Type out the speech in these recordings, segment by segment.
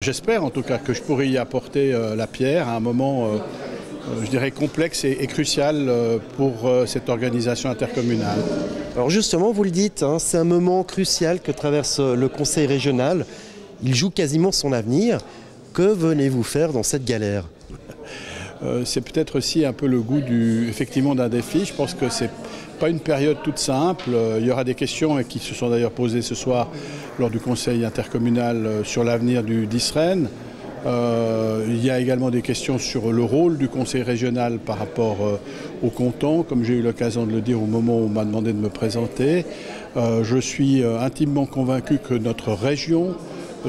J'espère en tout cas que je pourrai y apporter la pierre à un moment, je dirais, complexe et crucial pour cette organisation intercommunale. Alors justement, vous le dites, hein, c'est un moment crucial que traverse le conseil régional. Il joue quasiment son avenir. Que venez-vous faire dans cette galère ? C'est peut-être aussi un peu le goût effectivement d'un défi. Je pense que c'est pas une période toute simple. Il y aura des questions qui se sont d'ailleurs posées ce soir lors du conseil intercommunal sur l'avenir du DISREN. Il y a également des questions sur le rôle du conseil régional par rapport au canton, comme j'ai eu l'occasion de le dire au moment où on m'a demandé de me présenter. Je suis intimement convaincu que notre région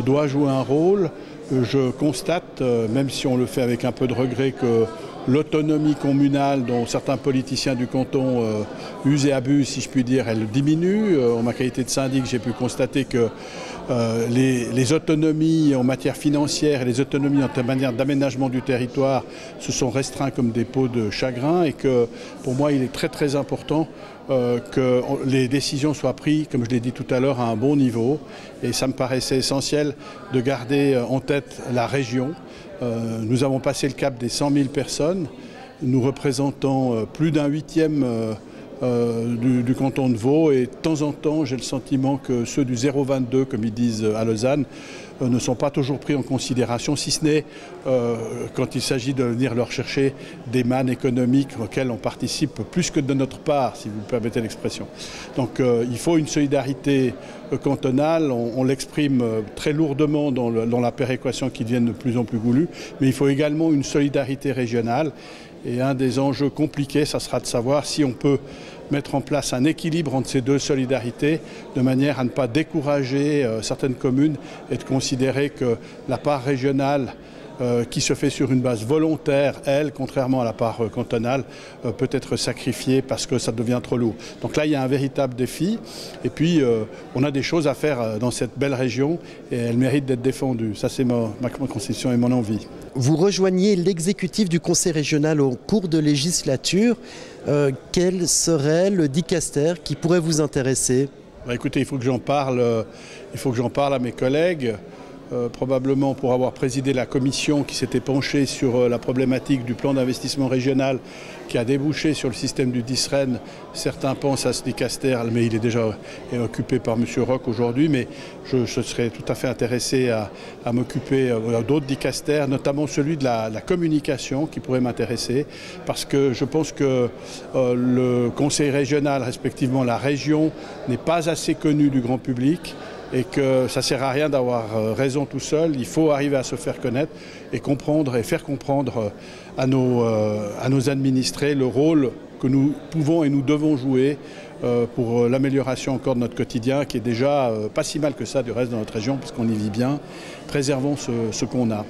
doit jouer un rôle. Je constate, même si on le fait avec un peu de regret, que l'autonomie communale dont certains politiciens du canton usent et abusent, si je puis dire, elle diminue. En ma qualité de syndic, j'ai pu constater que les autonomies en matière financière et les autonomies en manière d'aménagement du territoire se sont restreints comme des peaux de chagrin et que pour moi il est très très important que les décisions soient prises, comme je l'ai dit tout à l'heure, à un bon niveau, et ça me paraissait essentiel de garder en tête la région. Nous avons passé le cap des 100 000 personnes, nous représentons plus d'un huitième du canton de Vaud, et de temps en temps j'ai le sentiment que ceux du 0,22 comme ils disent à Lausanne ne sont pas toujours pris en considération, si ce n'est quand il s'agit de venir leur chercher des mannes économiques auxquelles on participe plus que de notre part, si vous me permettez l'expression. Donc il faut une solidarité cantonale, on l'exprime très lourdement dans la péréquation qui devient de plus en plus goulue, mais il faut également une solidarité régionale. Et un des enjeux compliqués, ça sera de savoir si on peut mettre en place un équilibre entre ces deux solidarités, de manière à ne pas décourager certaines communes et de considérer que la part régionale qui se fait sur une base volontaire, elle, contrairement à la part cantonale, peut être sacrifiée parce que ça devient trop lourd. Donc là, il y a un véritable défi. Et puis, on a des choses à faire dans cette belle région et elle mérite d'être défendue. Ça, c'est ma conception et mon envie. Vous rejoignez l'exécutif du conseil régional au cours de législature. Quel serait le dicaster qui pourrait vous intéresser ? Écoutez, il faut que j'en parle à mes collègues. Probablement pour avoir présidé la commission qui s'était penchée sur la problématique du plan d'investissement régional qui a débouché sur le système du DISREN. Certains pensent à ce dicaster, mais il est déjà occupé par M. Roch aujourd'hui. Mais je serais tout à fait intéressé à m'occuper d'autres dicasters, notamment celui de la communication qui pourrait m'intéresser. Parce que je pense que le conseil régional, respectivement la région, n'est pas assez connu du grand public. Et que ça ne sert à rien d'avoir raison tout seul, il faut arriver à se faire connaître et comprendre et faire comprendre à nos administrés le rôle que nous pouvons et nous devons jouer pour l'amélioration encore de notre quotidien, qui est déjà pas si mal que ça du reste de notre région, puisqu'on y vit bien. Préservons ce qu'on a.